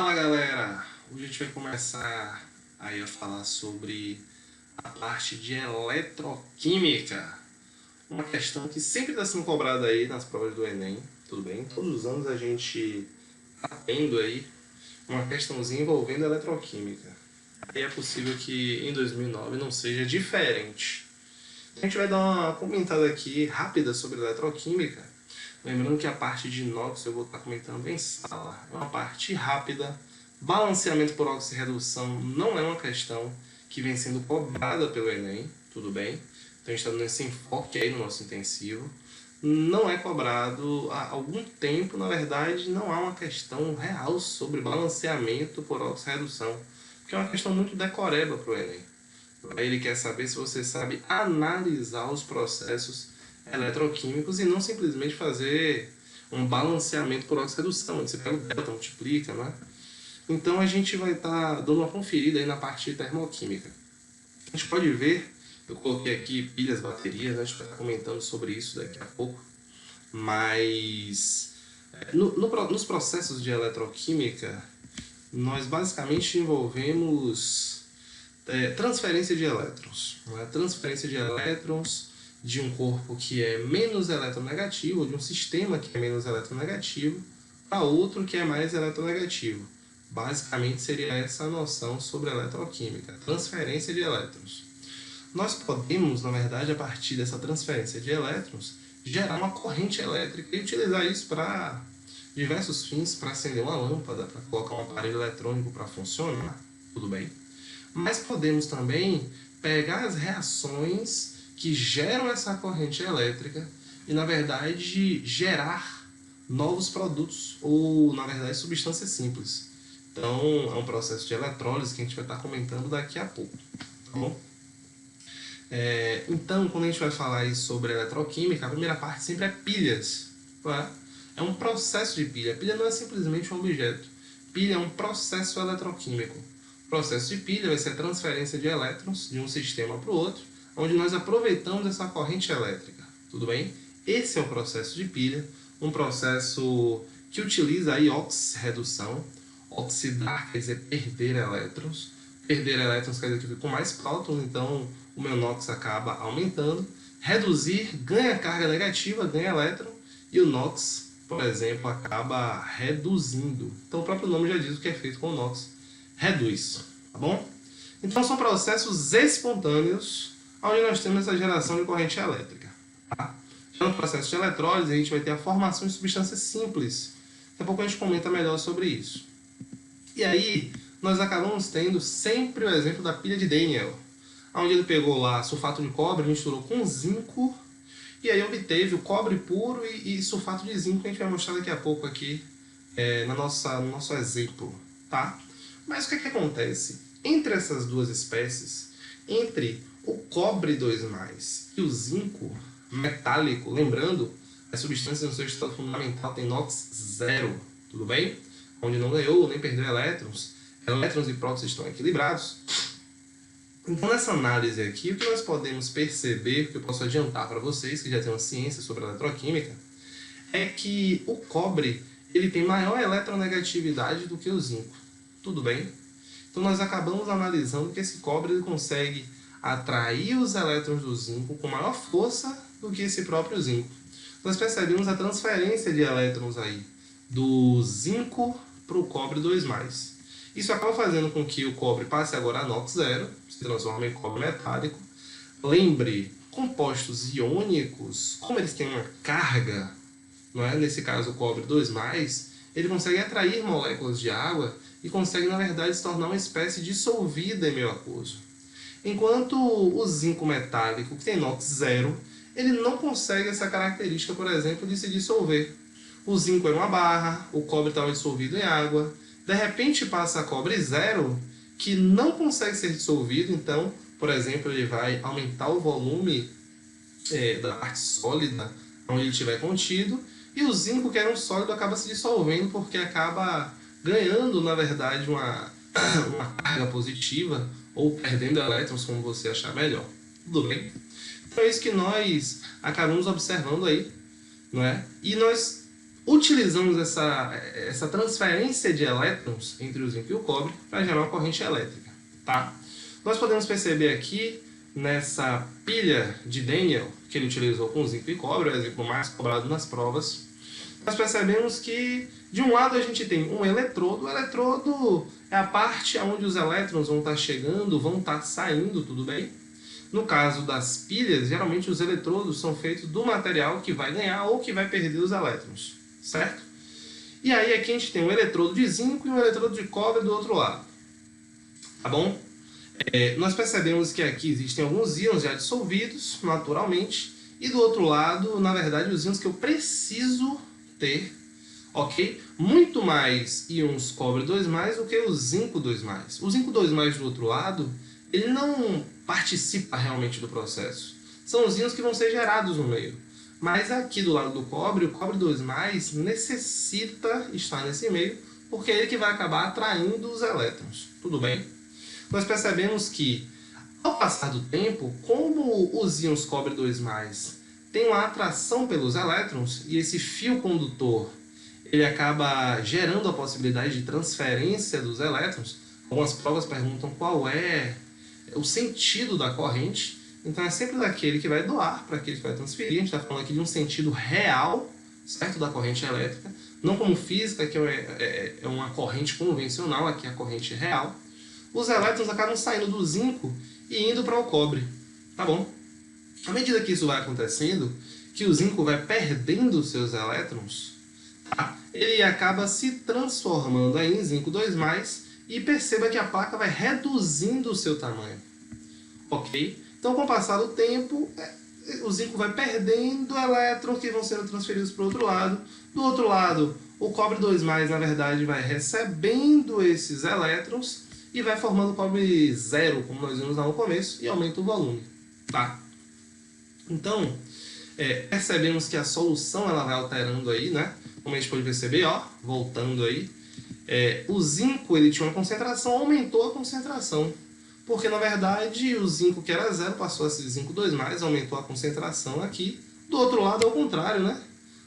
Fala galera! Hoje a gente vai começar aí a falar sobre a parte de eletroquímica. Uma questão que sempre está sendo cobrada aí nas provas do Enem, tudo bem? Todos os anos a gente está tendo aí uma questãozinha envolvendo eletroquímica. E é possível que em 2009 não seja diferente. A gente vai dar uma comentada aqui rápida sobre eletroquímica. Lembrando que a parte de inox eu vou estar comentando em sala. É uma parte rápida. Balanceamento por óxido e redução não é uma questão que vem sendo cobrada pelo Enem, tudo bem? Então a gente está dando esse enfoque aí no nosso intensivo. Não é cobrado há algum tempo, na verdade, não há uma questão real sobre balanceamento por óxido e redução, porque é uma questão muito decoreba para o Enem. Ele quer saber se você sabe analisar os processos eletroquímicos e não simplesmente fazer um balanceamento por óxido e redução, onde você pega o delta, multiplica, né? Então a gente vai estar dando uma conferida aí na parte de termoquímica. A gente pode ver, eu coloquei aqui pilhas, baterias, a gente vai estar comentando sobre isso daqui a pouco, mas nos processos de eletroquímica, nós basicamente envolvemos transferência de elétrons. Né? Transferência de elétrons de um corpo que é menos eletronegativo, ou de um sistema que é menos eletronegativo, para outro que é mais eletronegativo. Basicamente seria essa a noção sobre eletroquímica, transferência de elétrons. Nós podemos, na verdade, a partir dessa transferência de elétrons, gerar uma corrente elétrica e utilizar isso para diversos fins, para acender uma lâmpada, para colocar um aparelho eletrônico para funcionar, tudo bem? Mas podemos também pegar as reações que geram essa corrente elétrica e, na verdade, gerar novos produtos ou, na verdade, substâncias simples. Então, é um processo de eletrólise que a gente vai estar comentando daqui a pouco, tá bom? Então, quando a gente vai falar aí sobre eletroquímica, a primeira parte sempre é pilhas. Tá? É um processo de pilha. Pilha não é simplesmente um objeto. Pilha é um processo eletroquímico. O processo de pilha vai ser a transferência de elétrons de um sistema para o outro, onde nós aproveitamos essa corrente elétrica. Tudo bem? Esse é o processo de pilha, um processo que utiliza aí oxirredução. Oxidar quer dizer perder elétrons. Perder elétrons quer dizer que eu fico com mais prótons, então o meu NOx acaba aumentando. Reduzir ganha carga negativa, ganha elétron, e o NOx, por exemplo, acaba reduzindo. Então o próprio nome já diz o que é feito com o NOx. Reduz, tá bom? Então são processos espontâneos onde nós temos essa geração de corrente elétrica. Tá? Já no processo de eletrólise a gente vai ter a formação de substâncias simples. Daqui a pouco a gente comenta melhor sobre isso. E aí nós acabamos tendo sempre o exemplo da pilha de Daniel, onde ele pegou lá sulfato de cobre, misturou com zinco, e aí obteve o cobre puro e sulfato de zinco, que a gente vai mostrar daqui a pouco aqui no nosso exemplo. Tá? Mas o que acontece? Entre essas duas espécies, entre o cobre 2+, e o zinco metálico, lembrando, as substâncias no seu estado fundamental têm NOx 0, tudo bem? Onde não ganhou nem perdeu elétrons e prótons estão equilibrados. Então nessa análise aqui, o que nós podemos perceber, que eu posso adiantar para vocês, que já tem uma ciência sobre eletroquímica, é que o cobre ele tem maior eletronegatividade do que o zinco. Tudo bem? Então nós acabamos analisando que esse cobre ele consegue atrair os elétrons do zinco com maior força do que esse próprio zinco. Nós percebemos a transferência de elétrons aí do zinco para o cobre 2+. Isso acaba fazendo com que o cobre passe agora a NOx 0, se transforma em cobre metálico. Lembre, compostos iônicos, como eles têm uma carga, não é? Nesse caso o cobre 2+, ele consegue atrair moléculas de água e consegue, na verdade, se tornar uma espécie dissolvida em meio aquoso. Enquanto o zinco metálico, que tem NOx 0, ele não consegue essa característica, por exemplo, de se dissolver. O zinco era uma barra, o cobre estava dissolvido em água, de repente passa a cobre 0, que não consegue ser dissolvido, então, por exemplo, ele vai aumentar o volume da parte sólida onde ele estiver contido, e o zinco, que era um sólido, acaba se dissolvendo porque acaba ganhando, na verdade, uma carga positiva, ou perdendo elétrons, como você achar melhor. Tudo bem? Então é isso que nós acabamos observando aí, não é? E nós utilizamos essa transferência de elétrons entre o zinco e o cobre para gerar uma corrente elétrica. Tá? Nós podemos perceber aqui, nessa pilha de Daniel, que ele utilizou com zinco e cobre, o exemplo mais cobrado nas provas, nós percebemos que, de um lado, a gente tem um eletrodo. O eletrodo é a parte onde os elétrons vão estar chegando, vão estar saindo, tudo bem? No caso das pilhas, geralmente os eletrodos são feitos do material que vai ganhar ou que vai perder os elétrons, certo? E aí aqui a gente tem um eletrodo de zinco e um eletrodo de cobre do outro lado, tá bom? Nós percebemos que aqui existem alguns íons já dissolvidos, naturalmente, e do outro lado, na verdade, os íons que eu preciso ter, ok? Muito mais íons cobre 2+, do que o zinco 2+. O zinco 2+, do outro lado, ele não participa realmente do processo. São os íons que vão ser gerados no meio. Mas aqui do lado do cobre, o cobre 2+, necessita estar nesse meio, porque é ele que vai acabar atraindo os elétrons. Tudo bem? Nós percebemos que, ao passar do tempo, como os íons cobre 2+, têm uma atração pelos elétrons, e esse fio condutor ele acaba gerando a possibilidade de transferência dos elétrons. Algumas provas perguntam qual é o sentido da corrente. Então é sempre daquele que vai doar para aquele que vai transferir. A gente está falando aqui de um sentido real, certo, da corrente elétrica. Não como física, que é uma corrente convencional, aqui é a corrente real. Os elétrons acabam saindo do zinco e indo para o cobre. Tá bom? À medida que isso vai acontecendo, que o zinco vai perdendo seus elétrons, tá? Ele acaba se transformando aí em zinco 2+, e perceba que a placa vai reduzindo o seu tamanho. Ok? Então, com o passar do tempo, o zinco vai perdendo elétrons que vão sendo transferidos para o outro lado. Do outro lado, o cobre 2+, na verdade, vai recebendo esses elétrons e vai formando cobre 0, como nós vimos lá no começo, e aumenta o volume. Tá? Então, percebemos que a solução ela vai alterando aí, né? Como a gente pode perceber, ó, voltando aí, o zinco ele tinha uma concentração, aumentou a concentração. Porque, na verdade, o zinco que era 0 passou a ser zinco 2+, aumentou a concentração aqui. Do outro lado, ao contrário, né?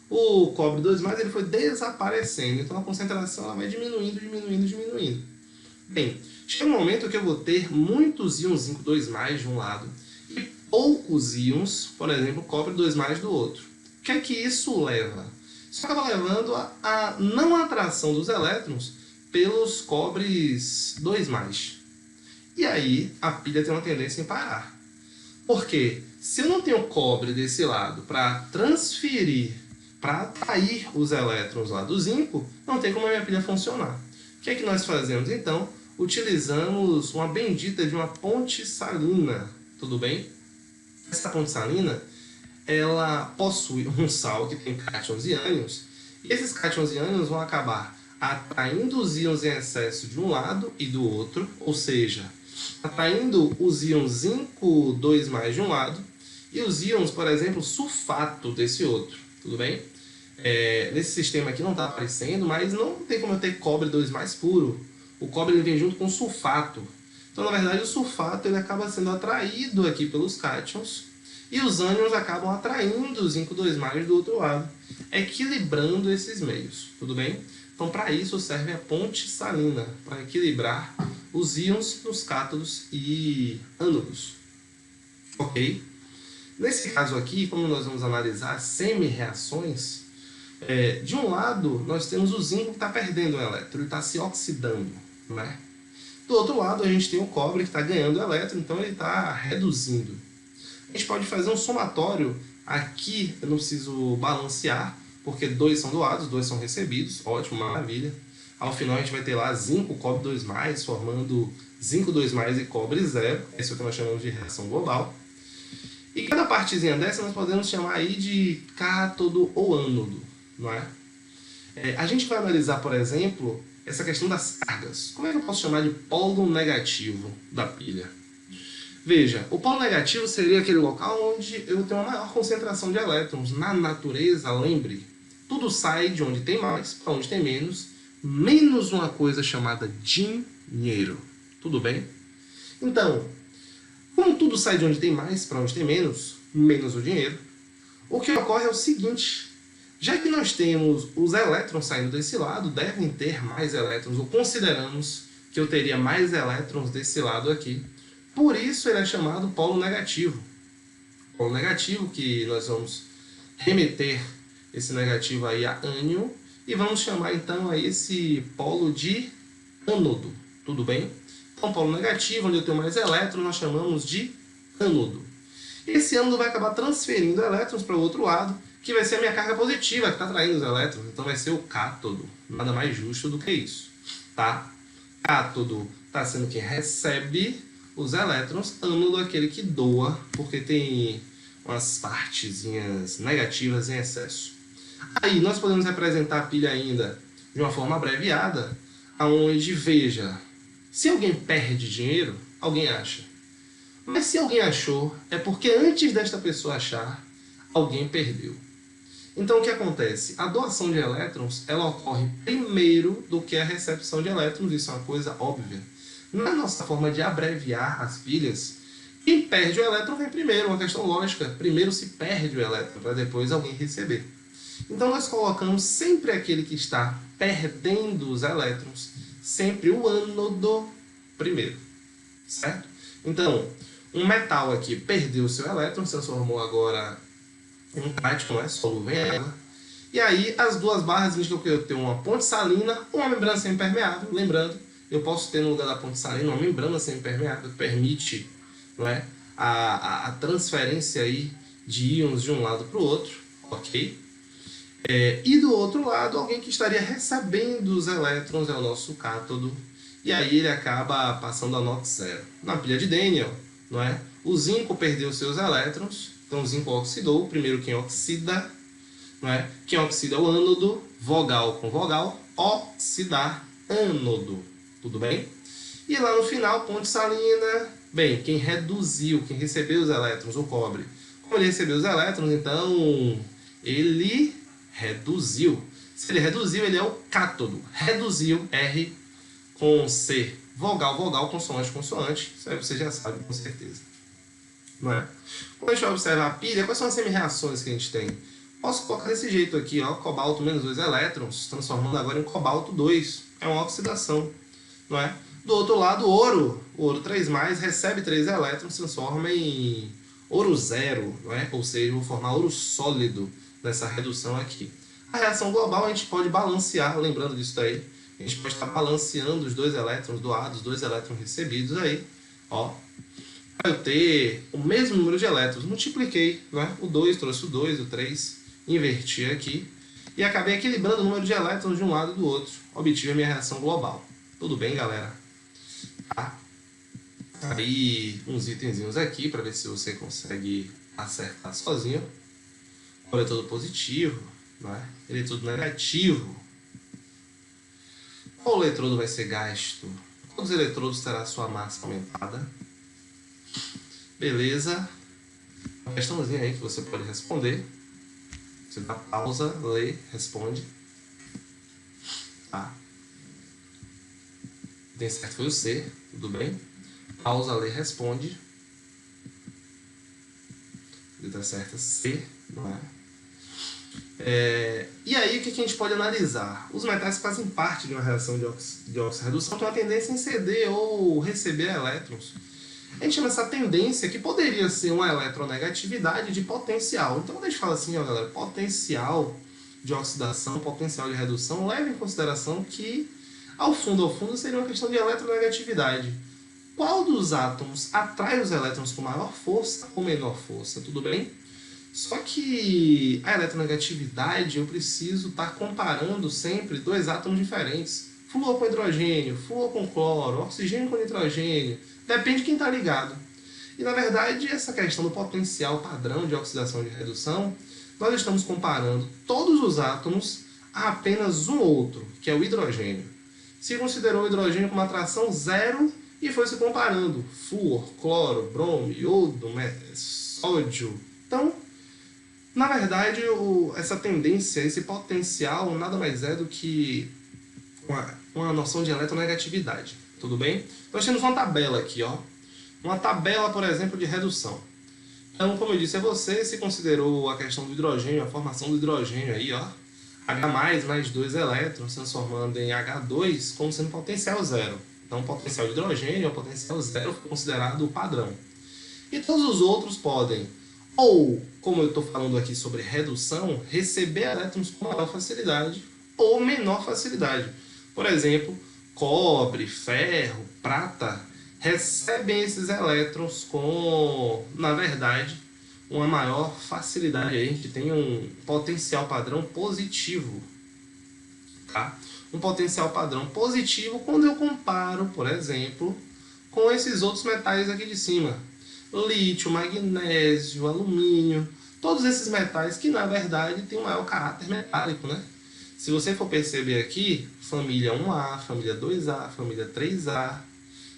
O cobre 2+, ele foi desaparecendo. Então, a concentração ela vai diminuindo, diminuindo, diminuindo. Bem, chega um momento que eu vou ter muitos íons zinco 2+ de um lado e poucos íons, por exemplo, cobre 2+ do outro. O que é que isso leva? Isso acaba levando a não atração dos elétrons pelos cobres 2+. E aí, a pilha tem uma tendência em parar. Porque se eu não tenho cobre desse lado para transferir, para atrair os elétrons lá do zinco, não tem como a minha pilha funcionar. O que é que nós fazemos então? Utilizamos uma bendita de uma ponte salina. Tudo bem? Essa ponte salina, ela possui um sal que tem cátions e ânions. E esses cátions e ânions vão acabar atraindo os íons em excesso de um lado e do outro, ou seja, atraindo os íons zinco 2+ de um lado e os íons, por exemplo, sulfato desse outro. Tudo bem? Nesse sistema aqui não está aparecendo, mas não tem como eu ter cobre 2+ puro. O cobre ele vem junto com sulfato. Então, na verdade, o sulfato ele acaba sendo atraído aqui pelos cátions e os ânions acabam atraindo o zinco 2+ do outro lado, equilibrando esses meios. Tudo bem? Então, para isso serve a ponte salina, para equilibrar os íons nos cátodos e ânodos. Ok? Nesse caso aqui, como nós vamos analisar semi-reações, de um lado nós temos o zinco que está perdendo o elétron, ele está se oxidando, né? Do outro lado a gente tem o cobre que está ganhando elétron, então ele está reduzindo. A gente pode fazer um somatório, aqui eu não preciso balancear, porque 2 são doados, 2 são recebidos, ótimo, maravilha. Ao final a gente vai ter lá zinco, cobre 2+, formando zinco 2+ e cobre 0. Esse é o que nós chamamos de reação global. E cada partezinha dessa nós podemos chamar aí de cátodo ou ânodo, não é? A gente vai analisar, por exemplo, essa questão das cargas. Como é que eu posso chamar de polo negativo da pilha? Veja, o polo negativo seria aquele local onde eu tenho uma maior concentração de elétrons. Na natureza, lembre, tudo sai de onde tem mais para onde tem menos uma coisa chamada dinheiro. Tudo bem? Então, como tudo sai de onde tem mais para onde tem menos o dinheiro, o que ocorre é o seguinte: Já que nós temos os elétrons saindo desse lado, devem ter mais elétrons, ou consideramos que eu teria mais elétrons desse lado aqui. Por isso ele é chamado polo negativo. Polo negativo, que nós vamos remeter esse negativo aí a ânion, e vamos chamar então a esse polo de ânodo, tudo bem? Então, polo negativo, onde eu tenho mais elétrons, nós chamamos de ânodo. Esse ânodo vai acabar transferindo elétrons para o outro lado, que vai ser a minha carga positiva, que está atraindo os elétrons, então vai ser o cátodo. Nada mais justo do que isso, tá? Cátodo está sendo quem recebe os elétrons, ânodo é aquele que doa, porque tem umas partezinhas negativas em excesso. Aí nós podemos representar a pilha ainda de uma forma abreviada, aonde, veja, se alguém perde dinheiro, alguém acha. Mas se alguém achou, é porque antes desta pessoa achar, alguém perdeu. Então o que acontece? A doação de elétrons, ela ocorre primeiro do que a recepção de elétrons, isso é uma coisa óbvia. Na nossa forma de abreviar as pilhas, quem perde o elétron vem primeiro, uma questão lógica. Primeiro se perde o elétron, para depois alguém receber. Então nós colocamos sempre aquele que está perdendo os elétrons, sempre o ânodo primeiro, certo? Então, um metal aqui perdeu o seu elétron, se transformou agora em um cátion, não é? Solúvel em água. E aí as duas barras indicam que eu tenho uma ponte salina ou uma membrana semipermeável. Lembrando, eu posso ter no lugar da ponte salina uma membrana semipermeável que permite, não é, a transferência aí de íons de um lado para o outro, ok? E do outro lado, alguém que estaria recebendo os elétrons é o nosso cátodo, e aí ele acaba passando a nota zero. Na pilha de Daniel, não é? O zinco perdeu seus elétrons, então o zinco oxidou, primeiro quem oxida, não é? Quem oxida é o ânodo, vogal com vogal, oxidar, ânodo, tudo bem? E lá no final, ponte salina, bem, quem reduziu, quem recebeu os elétrons, o cobre. Como ele recebeu os elétrons, então ele reduziu. Se ele reduziu, ele é o cátodo. Reduziu, R com C. Vogal, vogal, consoante, consoante. Isso aí você já sabe com certeza. Não é? Quando a gente vai observar a pilha, quais são as semi-reações que a gente tem? Posso colocar desse jeito aqui, ó, cobalto menos 2 elétrons, transformando agora em cobalto 2. É uma oxidação. Não é? Do outro lado, ouro. O ouro 3+, recebe 3 elétrons, transforma em ouro 0. Não é? Ou seja, vou formar ouro sólido nessa redução aqui. A reação global a gente pode balancear, lembrando disso daí, a gente pode estar balanceando os 2 elétrons doados, os 2 elétrons recebidos aí, ó. Para eu ter o mesmo número de elétrons, multipliquei, né? O 2 trouxe o 2, o 3, inverti aqui, e acabei equilibrando o número de elétrons de um lado e do outro. Obtive a minha reação global. Tudo bem, galera? Tá? Aí, uns itenzinhos aqui, para ver se você consegue acertar sozinho. O eletrodo positivo, né? Eletrodo negativo. Qual eletrodo vai ser gasto? Qual dos eletrodos terá sua massa aumentada? Beleza. Uma questãozinha aí que você pode responder. Você dá pausa, lê, responde. Tá. Tem certo foi o C, tudo bem? Pausa, lê, responde. Letra certa, C, não é? E aí, o que a gente pode analisar? Os metais fazem parte de uma reação de oxirredução, tem uma tendência em ceder ou receber elétrons. A gente chama essa tendência, que poderia ser uma eletronegatividade, de potencial. Então, quando a gente fala assim, ó, galera, potencial de oxidação, potencial de redução, leve em consideração que, ao fundo, seria uma questão de eletronegatividade. Qual dos átomos atrai os elétrons com maior força ou menor força? Tudo bem? Só que a eletronegatividade, eu preciso estar comparando sempre 2 átomos diferentes. Flúor com hidrogênio, flúor com cloro, oxigênio com nitrogênio. Depende de quem está ligado. E, na verdade, essa questão do potencial padrão de oxidação e de redução, nós estamos comparando todos os átomos a apenas um outro, que é o hidrogênio. Se considerou o hidrogênio como atração zero e foi se comparando flúor, cloro, bromo, iodo, sódio. Então, na verdade, essa tendência, esse potencial, nada mais é do que uma noção de eletronegatividade. Tudo bem? Nós temos uma tabela aqui, ó. Uma tabela, por exemplo, de redução. Então, como eu disse a você, se considerou a questão do hidrogênio, a formação do hidrogênio aí, ó, H+, mais 2 elétrons, transformando em H2 como sendo potencial zero. Então, o potencial de hidrogênio, o potencial zero, foi considerado o padrão. E todos os outros podem, ou, como eu estou falando aqui sobre redução, receber elétrons com maior facilidade ou menor facilidade. Por exemplo, cobre, ferro, prata recebem esses elétrons com, na verdade, uma maior facilidade. A gente tem um potencial padrão positivo, tá? Um potencial padrão positivo quando eu comparo, por exemplo, com esses outros metais aqui de cima. Lítio, magnésio, alumínio, todos esses metais que na verdade têm um maior caráter metálico, né? Se você for perceber aqui, família 1A, família 2A, família 3A,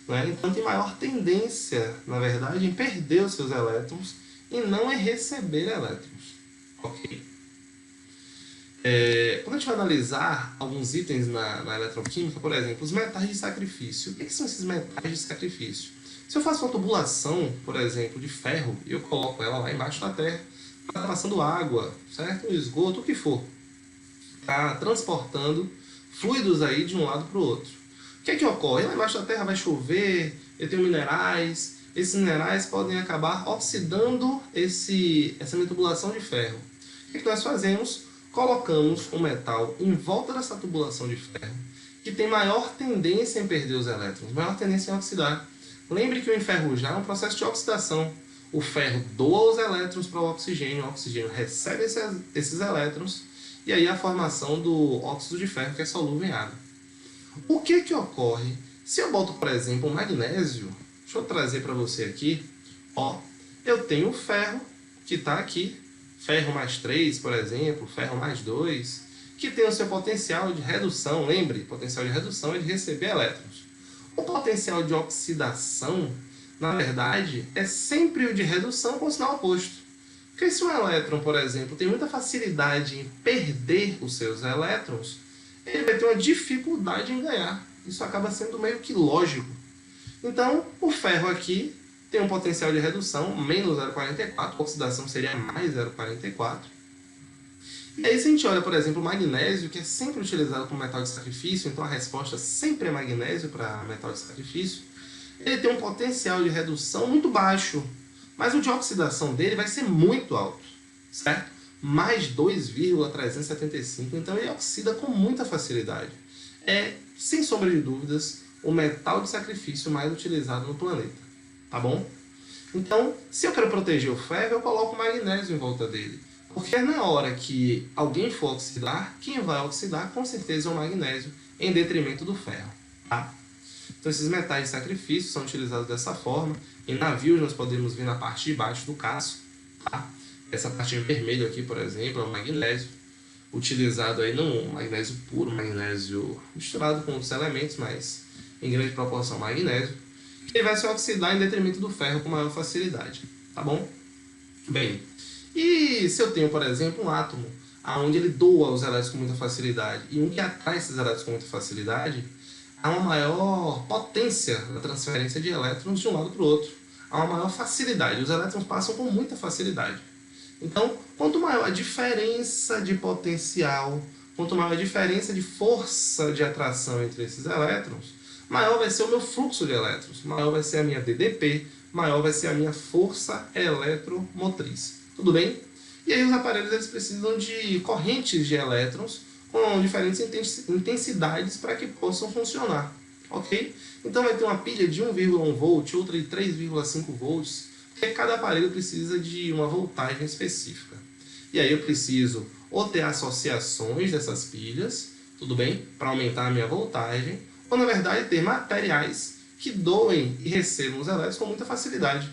né? Então tem maior tendência, na verdade, em perder os seus elétrons e não em receber elétrons. Ok? Quando a gente vai analisar alguns itens na eletroquímica, por exemplo, os metais de sacrifício. O que são esses metais de sacrifício? Se eu faço uma tubulação, por exemplo, de ferro, e eu coloco ela lá embaixo da terra, está passando água, certo? Esgoto, o que for. Está transportando fluidos aí de um lado para o outro. O que é que ocorre? Lá embaixo da terra vai chover, eu tenho minerais, esses minerais podem acabar oxidando essa minha tubulação de ferro. O que é que nós fazemos? Colocamos um metal em volta dessa tubulação de ferro, que tem maior tendência em perder os elétrons, maior tendência em oxidar. Lembre que o enferrujar é um processo de oxidação. O ferro doa os elétrons para o oxigênio recebe esses elétrons, e aí a formação do óxido de ferro, que é solúvel em água. O que ocorre se eu boto, por exemplo, um magnésio? Deixa eu trazer para você aqui. Ó, eu tenho o ferro, que está aqui, ferro mais 3, por exemplo, ferro mais 2, que tem o seu potencial de redução. Lembre, potencial de redução é de receber elétrons. O potencial de oxidação, na verdade, é sempre o de redução com o sinal oposto. Porque se um elétron, por exemplo, tem muita facilidade em perder os seus elétrons, ele vai ter uma dificuldade em ganhar. Isso acaba sendo meio que lógico. Então, o ferro aqui tem um potencial de redução menos 0,44, a oxidação seria mais 0,44. E aí, se a gente olha, por exemplo, o magnésio, que é sempre utilizado como metal de sacrifício, então a resposta sempre é magnésio para metal de sacrifício, ele tem um potencial de redução muito baixo, mas o de oxidação dele vai ser muito alto, certo? Mais 2,375, então ele oxida com muita facilidade. É, sem sombra de dúvidas, o metal de sacrifício mais utilizado no planeta, tá bom? Então, se eu quero proteger o ferro, eu coloco o magnésio em volta dele. Porque na hora que alguém for oxidar, quem vai oxidar com certeza é o magnésio, em detrimento do ferro, tá? Então esses metais de sacrifício são utilizados dessa forma. Em navios nós podemos ver na parte de baixo do casco, tá? Essa parte vermelha aqui, por exemplo, é o magnésio, utilizado aí não magnésio puro, magnésio misturado com outros elementos, mas em grande proporção magnésio. Ele vai se oxidar em detrimento do ferro com maior facilidade, tá bom? Bem, e se eu tenho, por exemplo, um átomo onde ele doa os elétrons com muita facilidade e um que atrai esses elétrons com muita facilidade, há uma maior potência na transferência de elétrons de um lado para o outro. Há uma maior facilidade, os elétrons passam com muita facilidade. Então, quanto maior a diferença de potencial, quanto maior a diferença de força de atração entre esses elétrons, maior vai ser o meu fluxo de elétrons, maior vai ser a minha DDP, maior vai ser a minha força eletromotriz. Tudo bem? E aí os aparelhos eles precisam de correntes de elétrons com diferentes intensidades para que possam funcionar, ok? Então vai ter uma pilha de 1,1 volt, outra de 3,5 volts, porque cada aparelho precisa de uma voltagem específica. E aí eu preciso ou ter associações dessas pilhas, tudo bem? Para aumentar a minha voltagem, ou na verdade ter materiais que doem e recebam os elétrons com muita facilidade.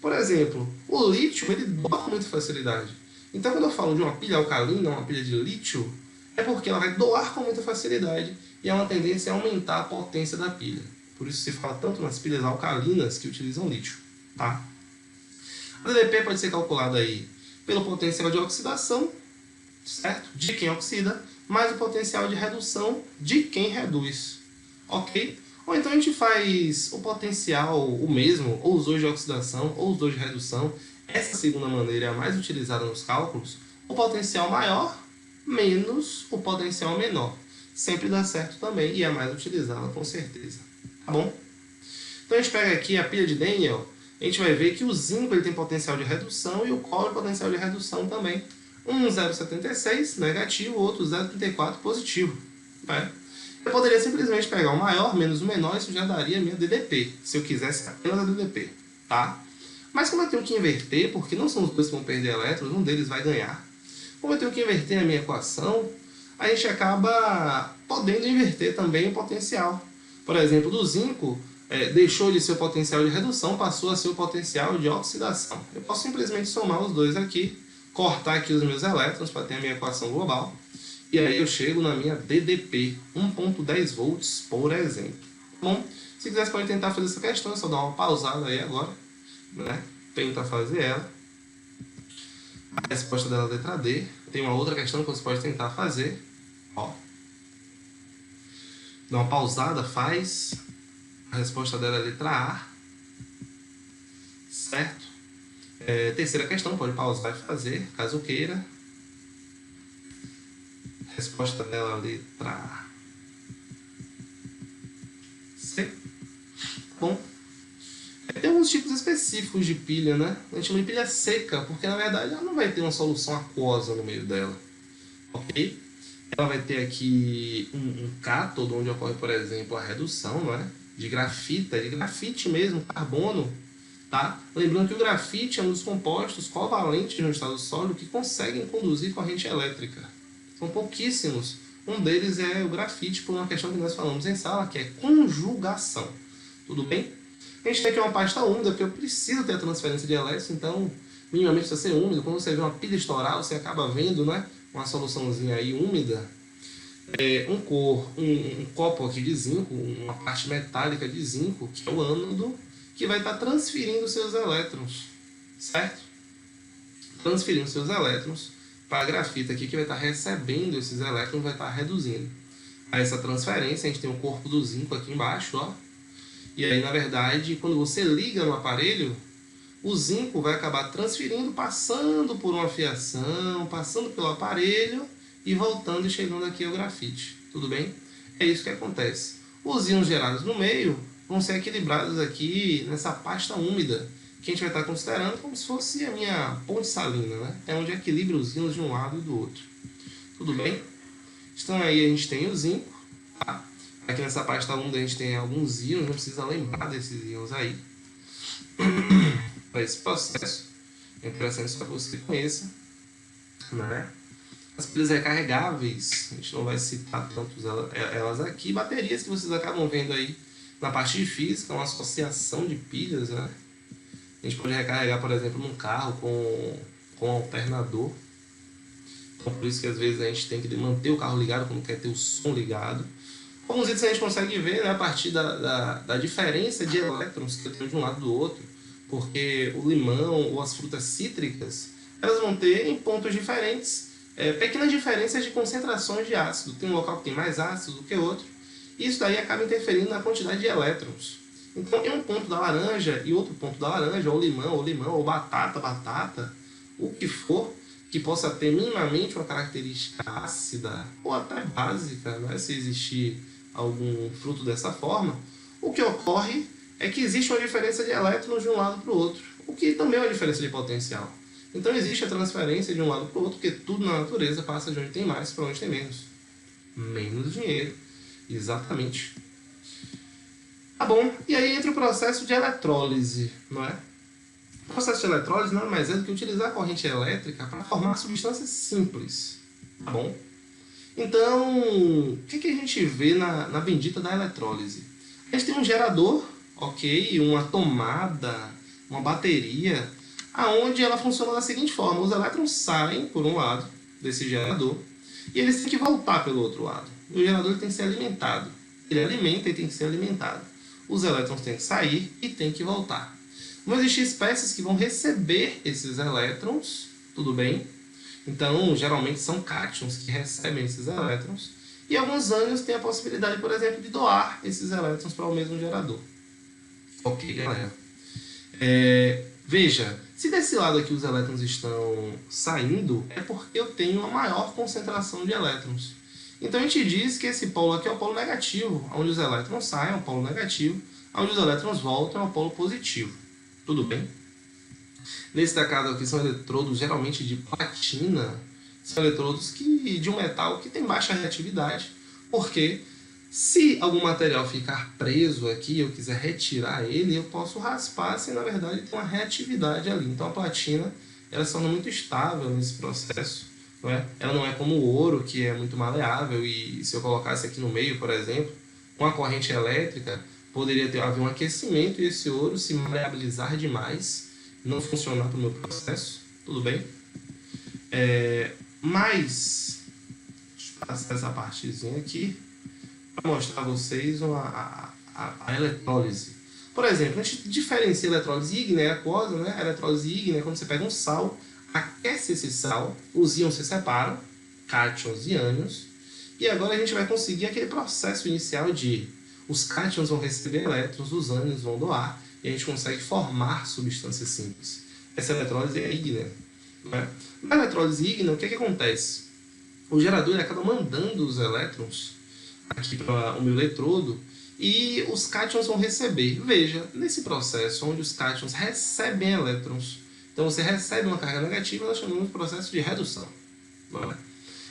Por exemplo, o lítio ele doa com muita facilidade. Então quando eu falo de uma pilha alcalina, uma pilha de lítio, é porque ela vai doar com muita facilidade e é uma tendência a aumentar a potência da pilha. Por isso se fala tanto nas pilhas alcalinas que utilizam lítio, tá? A DDP pode ser calculada aí pelo potencial de oxidação, certo? De quem oxida, mais o potencial de redução de quem reduz, ok? Ou então a gente faz o potencial o mesmo, ou os dois de oxidação, ou os dois de redução, Essa segunda maneira é a mais utilizada nos cálculos. O potencial maior menos o potencial menor. Sempre dá certo também e é a mais utilizada, com certeza. Tá bom? Então a gente pega aqui a pilha de Daniell, a gente vai ver que o zinco ele tem potencial de redução e o cobre potencial de redução também. Um 0,76 negativo, o outro 0,34 positivo. Né? Eu poderia simplesmente pegar o maior menos o menor, isso já daria a minha DDP, se eu quisesse apenas a DDP. Tá? Mas como eu tenho que inverter, porque não são os dois que vão perder elétrons, um deles vai ganhar. Como eu tenho que inverter a minha equação, a gente acaba podendo inverter também o potencial. Por exemplo, do zinco, deixou de ser o potencial de redução, passou a ser o potencial de oxidação. Eu posso simplesmente somar os dois aqui, cortar aqui os meus elétrons para ter a minha equação global, e aí eu chego na minha DDP, 1.10 volts, por exemplo. Bom, se quiser você pode tentar fazer essa questão, é só dar uma pausada aí agora, né? Tenta fazer ela. A resposta dela é a letra D. Tem uma outra questão que você pode tentar fazer. Ó. Dá uma pausada, faz. A resposta dela é a letra A. Certo? Terceira questão, pode pausar e fazer, caso queira. A resposta dela é a letra A. C. Bom. Tem alguns tipos específicos de pilha, né? A gente chama de pilha seca, porque na verdade ela não vai ter uma solução aquosa no meio dela. Ok? Ela vai ter aqui um cátodo, onde ocorre, por exemplo, a redução, não é? De grafite mesmo, carbono. Tá? Lembrando que o grafite é um dos compostos covalentes no estado sólido que conseguem conduzir corrente elétrica. São pouquíssimos. Um deles é o grafite, por uma questão que nós falamos em sala, que é conjugação. Tudo bem? A gente tem aqui uma pasta úmida, porque eu preciso ter a transferência de elétrons, então minimamente precisa ser úmido. Quando você vê uma pilha estourar, você acaba vendo, né, uma soluçãozinha aí úmida. Um copo aqui de zinco, uma parte metálica de zinco, que é o ânodo, que vai estar transferindo seus elétrons, certo? Transferindo seus elétrons para a grafita aqui, que vai estar recebendo esses elétrons, vai estar reduzindo. A essa transferência, a gente tem o corpo do zinco aqui embaixo, ó. E aí, na verdade, quando você liga no aparelho, o zinco vai acabar transferindo, passando por uma fiação, passando pelo aparelho e voltando e chegando aqui ao grafite. Tudo bem? É isso que acontece. Os íons gerados no meio vão ser equilibrados aqui nessa pasta úmida, que a gente vai estar considerando como se fosse a minha ponte salina, né? É onde equilibra os íons de um lado e do outro. Tudo bem? Então aí a gente tem o zinco, tá? Aqui nessa pasta úmida a gente tem alguns íons, não precisa lembrar desses íons aí. Para esse processo, é interessante só que você conheça, né? As pilhas recarregáveis, a gente não vai citar tanto elas aqui. Baterias que vocês acabam vendo aí na parte de física, uma associação de pilhas, né? A gente pode recarregar, por exemplo, num carro com alternador. Então, por isso que às vezes a gente tem que manter o carro ligado quando quer ter o som ligado. Alguns itens a gente consegue ver, né, a partir da diferença de elétrons que eu tenho de um lado do outro, porque o limão ou as frutas cítricas, elas vão ter em pontos diferentes, pequenas diferenças de concentrações de ácido. Tem um local que tem mais ácido do que outro, e isso daí acaba interferindo na quantidade de elétrons. Então, em um ponto da laranja e outro ponto da laranja, ou limão, ou batata, o que for, que possa ter minimamente uma característica ácida ou até básica, né, se existir algum fruto dessa forma, o que ocorre é que existe uma diferença de elétrons de um lado para o outro, o que também é uma diferença de potencial. Então existe a transferência de um lado para o outro, porque tudo na natureza passa de onde tem mais para onde tem menos. Menos dinheiro, exatamente. Tá bom, e aí entra o processo de eletrólise, não é? O processo de eletrólise nada mais é do que utilizar a corrente elétrica para formar substâncias simples, tá bom? Então, o que a gente vê na bendita da eletrólise? A gente tem um gerador, ok? Uma tomada, uma bateria, aonde ela funciona da seguinte forma: os elétrons saem por um lado desse gerador e eles têm que voltar pelo outro lado. O gerador tem que ser alimentado. Ele alimenta e tem que ser alimentado. Os elétrons têm que sair e têm que voltar. Vão existir espécies que vão receber esses elétrons, tudo bem? Então, geralmente são cátions que recebem esses elétrons. E alguns ânions têm a possibilidade, por exemplo, de doar esses elétrons para o mesmo gerador. Ok, galera? Veja, se desse lado aqui os elétrons estão saindo, é porque eu tenho uma maior concentração de elétrons. Então a gente diz que esse polo aqui é o polo negativo, onde os elétrons saem é o polo negativo, onde os elétrons voltam é o polo positivo. Tudo bem? Nesse caso aqui são eletrodos geralmente de platina, são eletrodos de um metal que tem baixa reatividade, porque se algum material ficar preso aqui e eu quiser retirar ele, eu posso raspar se na verdade tem uma reatividade ali. Então a platina ela se torna muito estável nesse processo. Não é? Ela não é como o ouro, que é muito maleável, e se eu colocasse aqui no meio, por exemplo, com a corrente elétrica, poderia haver um aquecimento e esse ouro se maleabilizar demais, não funcionar para o meu processo. Tudo bem? Mas, deixa eu passar essa partezinha aqui para mostrar a vocês a eletrólise. Por exemplo, a gente diferencia a eletrólise ígnea, aquosa, né? A eletrólise ígnea é quando você pega um sal, aquece esse sal, os íons se separam, cátions e ânions, e agora a gente vai conseguir aquele processo inicial de os cátions vão receber elétrons, os ânions vão doar, e a gente consegue formar substâncias simples. Essa eletrólise é ígnea. Né? Na eletrólise ígnea, o que acontece? O gerador ele acaba mandando os elétrons aqui para o meu eletrodo e os cátions vão receber. Veja, nesse processo onde os cátions recebem elétrons, então você recebe uma carga negativa, nós chamamos de processo de redução. Não é?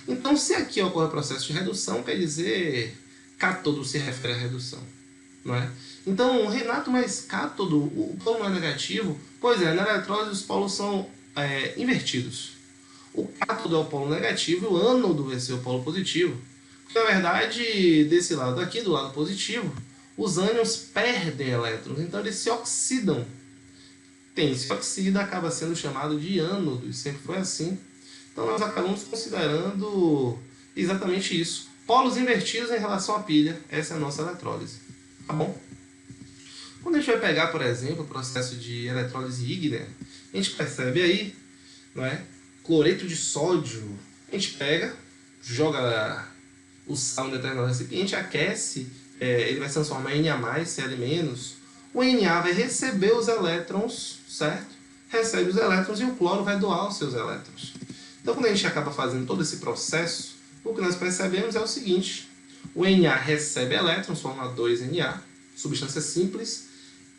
Então, se aqui ocorre o processo de redução, quer dizer, cátodo se refere à redução. Não é? Então, Renato, mas cátodo, o polo não é negativo? Pois é, na eletrólise os polos são invertidos. O cátodo é o polo negativo e o ânodo vai ser o polo positivo. Porque, na verdade, desse lado aqui, do lado positivo, os ânions perdem elétrons, então eles se oxidam. Quem se oxida acaba sendo chamado de ânodo, e sempre foi assim. Então nós acabamos considerando exatamente isso. Polos invertidos em relação à pilha, essa é a nossa eletrólise. Tá bom? Quando a gente vai pegar, por exemplo, o processo de eletrólise ígnea, a gente percebe aí, não é? Cloreto de sódio, a gente pega, joga o sal em determinado recipiente, aquece, ele vai se transformar em Na+, Cl-. O Na vai receber os elétrons, certo? Recebe os elétrons e o cloro vai doar os seus elétrons. Então, quando a gente acaba fazendo todo esse processo, o que nós percebemos é o seguinte: o Na recebe elétrons, forma 2Na, substância simples.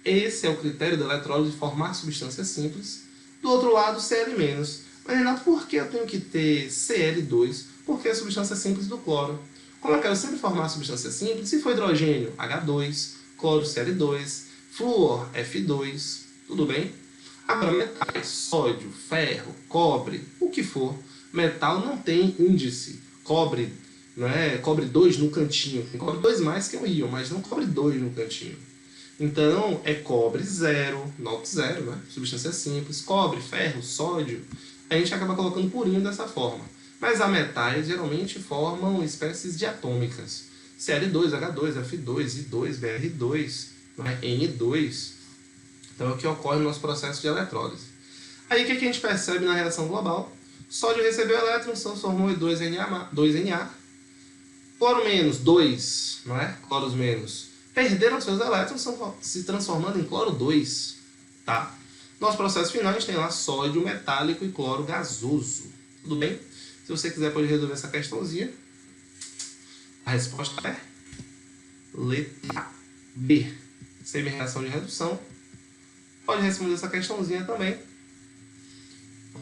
Esse é o critério da eletrólise de formar substâncias simples. Do outro lado, Cl-. Mas, Renato, por que eu tenho que ter Cl2? Porque é a substância simples do cloro. Como eu quero sempre formar substância simples, se for hidrogênio, H2, cloro, Cl2, flúor, F2, tudo bem? Agora, metais, sódio, ferro, cobre, o que for, metal não tem índice. Cobre, né? Cobre 2 no cantinho. Tem cobre 2 mais que é um íon, mas não cobre 2 no cantinho. Então, é cobre 0, NOx 0, né? Substância simples, cobre, ferro, sódio. A gente acaba colocando purinho dessa forma. Mas a metais geralmente formam espécies diatômicas. Cl2, H2, F2, I2, Br2, né? N2. Então é o que ocorre no nosso processo de eletrólise. Aí o que a gente percebe na reação global? Sódio recebeu elétrons, transformou em 2Na. Cloro menos, 2, não é? Cloros menos. Perderam seus elétrons, se transformando em cloro 2. Tá? Nosso processo final, a gente tem lá sódio metálico e cloro gasoso. Tudo bem? Se você quiser, pode resolver essa questãozinha. A resposta é letra B. Semi-reação de redução. Pode responder essa questãozinha também.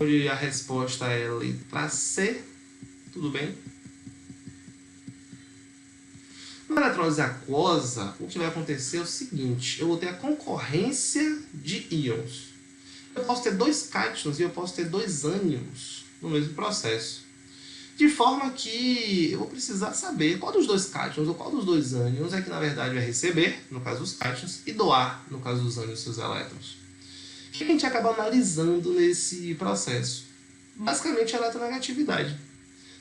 Onde a resposta é letra C. Tudo bem? Na eletrólise aquosa, o que vai acontecer é o seguinte: eu vou ter a concorrência de íons. Eu posso ter 2 cátions e eu posso ter 2 ânions no mesmo processo. De forma que eu vou precisar saber qual dos 2 cátions ou qual dos 2 ânions é que na verdade vai receber, no caso dos cátions, e doar, no caso dos ânions, seus elétrons. O que a gente acaba analisando nesse processo? Basicamente a eletronegatividade.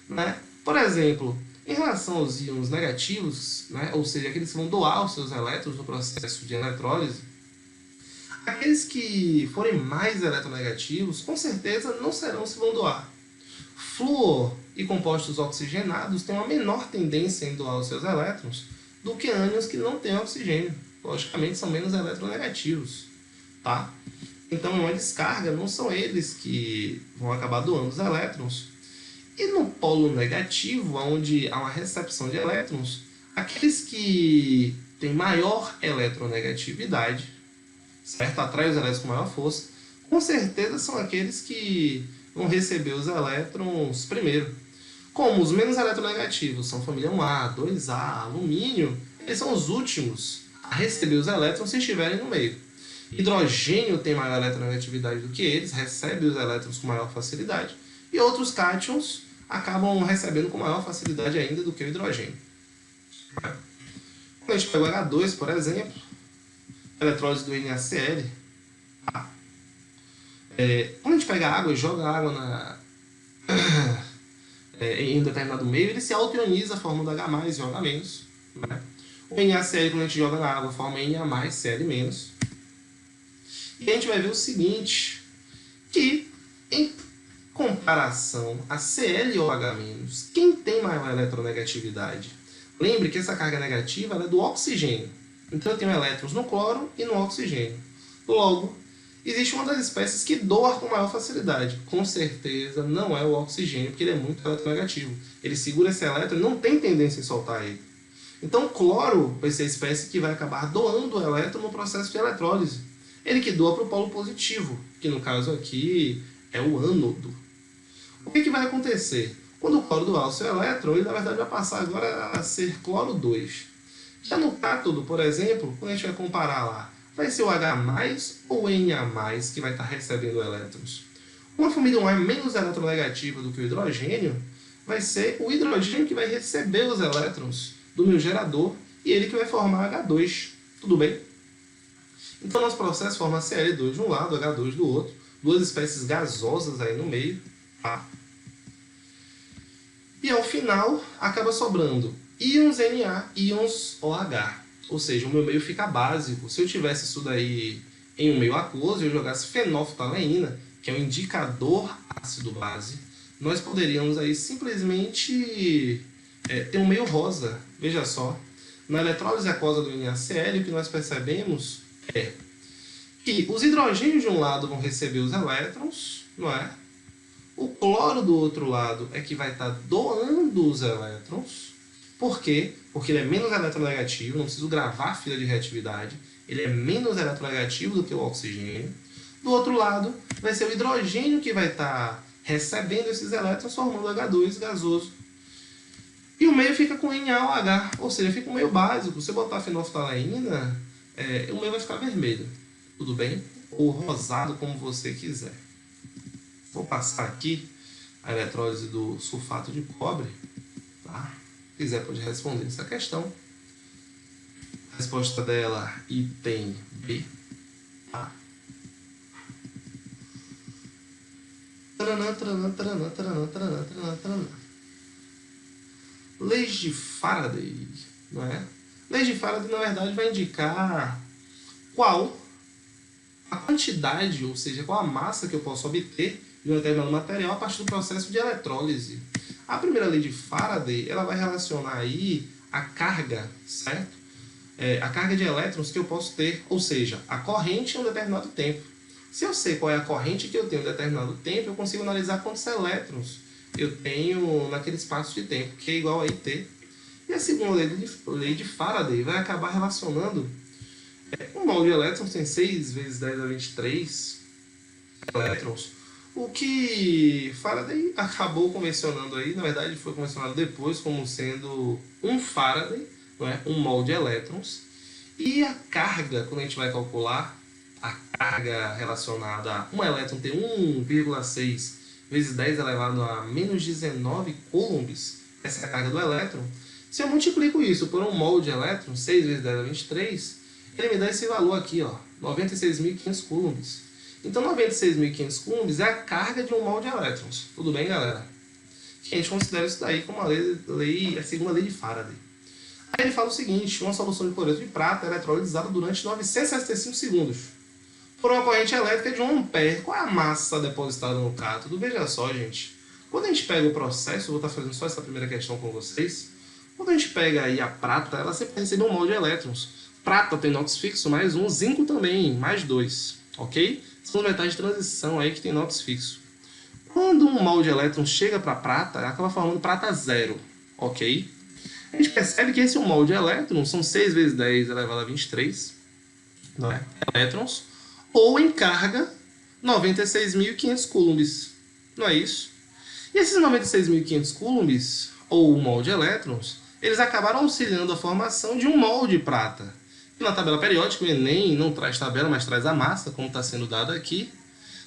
Né? Por exemplo, em relação aos íons negativos, né, ou seja, aqueles que vão doar os seus elétrons no processo de eletrólise, aqueles que forem mais eletronegativos, com certeza não serão se vão doar. Flúor e compostos oxigenados têm uma menor tendência em doar os seus elétrons do que ânions que não têm oxigênio. Logicamente, são menos eletronegativos. Tá? Então, em uma descarga, não são eles que vão acabar doando os elétrons. E no polo negativo, onde há uma recepção de elétrons, aqueles que têm maior eletronegatividade, certo? Atrai os elétrons com maior força, com certeza são aqueles que vão receber os elétrons primeiro. Como os menos eletronegativos são família 1A, 2A, alumínio, eles são os últimos a receber os elétrons se estiverem no meio. Hidrogênio tem maior eletronegatividade do que eles, recebe os elétrons com maior facilidade, e outros cátions acabam recebendo com maior facilidade ainda do que o hidrogênio. Quando a gente pega o H2, por exemplo, eletrólise do NaCl, quando a gente pega água e joga água em um determinado meio, ele se autoioniza formando H+, e OH-. Né? O NaCl, quando a gente joga na água, forma Na+, Cl-. E a gente vai ver o seguinte, que em comparação a Cl e OH-, quem tem maior eletronegatividade? Lembre que essa carga negativa ela é do oxigênio. Então eu tenho elétrons no cloro e no oxigênio. Logo, existe uma das espécies que doa com maior facilidade. Com certeza não é o oxigênio, porque ele é muito eletronegativo. Ele segura esse elétron e não tem tendência em soltar ele. Então o cloro vai ser a espécie que vai acabar doando o elétron no processo de eletrólise. Ele que doa para o polo positivo, que no caso aqui é o ânodo. O que vai acontecer? Quando o cloro doar o seu elétron, ele na verdade vai passar agora a ser cloro 2. Já no cátodo, por exemplo, quando a gente vai comparar lá, vai ser o H+, ou o Na+, que vai estar recebendo elétrons. Uma família 1 é menos eletronegativa do que o hidrogênio, vai ser o hidrogênio que vai receber os elétrons do meu gerador e ele que vai formar H2. Tudo bem? Então, nosso processo forma Cl2 de um lado, H2 do outro, duas espécies gasosas aí no meio. Tá? E ao final, acaba sobrando íons Na, íons OH. Ou seja, o meu meio fica básico. Se eu tivesse isso daí em um meio aquoso e eu jogasse fenolftaleína, que é um indicador ácido-base, nós poderíamos aí simplesmente ter um meio rosa. Veja só, na eletrólise aquosa do NaCl, o que nós percebemos é que os hidrogênios de um lado vão receber os elétrons, não é? O cloro do outro lado é que vai estar doando os elétrons. Por quê? Porque ele é menos eletronegativo, não preciso gravar a fila de reatividade, ele é menos eletronegativo do que o oxigênio. Do outro lado, vai ser o hidrogênio que vai estar recebendo esses elétrons, formando H2 gasoso. E o meio fica com NaOH, ou seja, fica um meio básico. Se eu botar fenolftaleína, o meio vai ficar vermelho, tudo bem? Ou rosado, como você quiser. Vou passar aqui a eletrólise do sulfato de cobre, tá? Se quiser pode responder essa questão. A resposta dela, item B. Tá? Leis de Faraday, não é? Leis de Faraday, na verdade, vai indicar qual a quantidade, ou seja, qual a massa que eu posso obter de um determinado material a partir do processo de eletrólise. A primeira lei de Faraday, ela vai relacionar aí a carga, certo? A carga de elétrons que eu posso ter, ou seja, a corrente em um determinado tempo. Se eu sei qual é a corrente que eu tenho em um determinado tempo, eu consigo analisar quantos elétrons eu tenho naquele espaço de tempo, que é igual a IT. E a segunda lei de Faraday vai acabar relacionando um mol de elétrons tem 6 vezes 10 a 23 elétrons. O que Faraday acabou convencionando aí, na verdade foi convencionado depois como sendo um Faraday, não é? Um mol de elétrons. E a carga, quando a gente vai calcular a carga relacionada a um elétron ter 1,6 vezes 10 elevado a menos 19 coulombs, essa é a carga do elétron. Se eu multiplico isso por um mol de elétron, 6 vezes 10 a 23, ele me dá esse valor aqui, ó, 96.500 coulombs. Então, 96.500 coulombs é a carga de um mol de elétrons. Tudo bem, galera? Que a gente considera isso daí como a segunda lei de Faraday. Aí ele fala o seguinte, uma solução de cloreto de prata é eletrolizada durante 965 segundos por uma corrente elétrica de 1 ampere. Qual é a massa depositada no cátodo? Veja só, gente. Quando a gente pega o processo, eu vou estar fazendo só essa primeira questão com vocês. Quando a gente pega aí a prata, ela sempre recebe um mol de elétrons. Prata tem NOx fixo mais 1, zinco também, mais 2. Ok? São os metais de transição aí que tem NOx fixo. Quando um mol de elétron chega para prata, acaba formando prata zero, ok? A gente percebe que esse mol de elétron são 6 vezes 10 elevado a 23, não é? Elétrons, ou em carga 96.500 coulombs, não é isso? E esses 96.500 coulombs, ou um mol de elétrons, eles acabaram auxiliando a formação de um mol de prata. E na tabela periódica, o Enem não traz tabela, mas traz a massa, como está sendo dada aqui,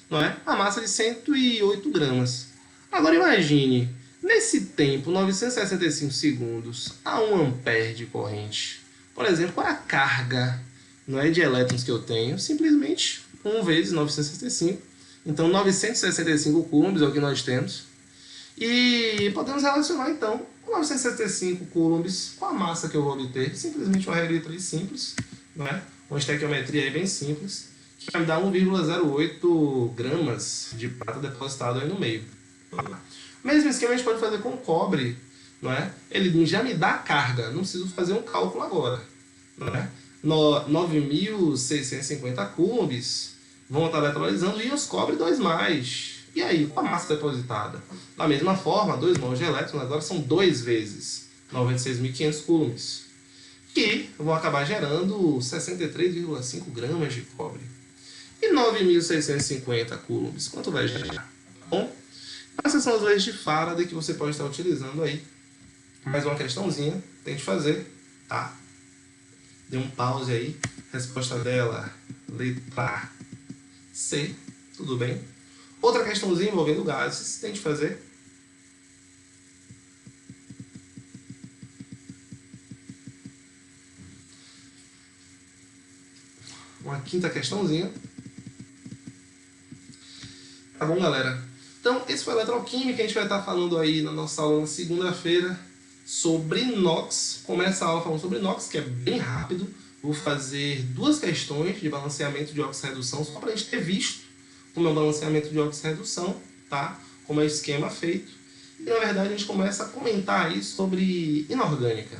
não é? A massa de 108 gramas. Agora imagine, nesse tempo, 965 segundos, a 1 ampere de corrente. Por exemplo, qual é a carga, não é, de elétrons que eu tenho? Simplesmente 1 vezes 965. Então, 965 coulombs é o que nós temos. E podemos relacionar, então, 965 coulombs com a massa que eu vou obter. Simplesmente uma regra de 3 simples, não é? Uma estequiometria aí bem simples, que vai me dar 1,08 gramas de prata depositado aí no meio. Mesmo esquema a gente pode fazer com cobre, não é? Ele já me dá a carga, não preciso fazer um cálculo agora, não é? 9.650 coulombs vão estar eletrolizando íons cobre 2+. E aí, com a massa depositada? Da mesma forma, 2 mols de elétrons agora são 2 vezes 96.500 coulombs, que vão acabar gerando 63,5 gramas de cobre. E 9.650 coulombs, quanto vai gerar? Bom, essas são as leis de Faraday que você pode estar utilizando aí. Mais uma questãozinha, tente fazer, tá? Dê um pause aí. Resposta dela, letra C, tudo bem? Outra questãozinha envolvendo gases, tente fazer. Uma quinta questãozinha. Tá bom, galera? Então, esse foi a eletroquímica. A gente vai estar falando aí na nossa aula na segunda-feira sobre NOx. Começa a aula falando sobre NOx, que é bem rápido. Vou fazer 2 questões de balanceamento de óxido-redução, só para a gente ter visto como é o balanceamento de óxido-redução, tá? Como é o esquema feito. E, na verdade, a gente começa a comentar aí sobre inorgânica.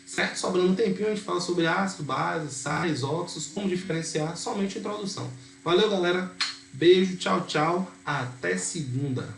Certo? sobrando um tempinho, a gente fala sobre ácido, base, sais, óxidos, como diferenciar, somente a introdução. Valeu, galera. Beijo, tchau, tchau. Até segunda.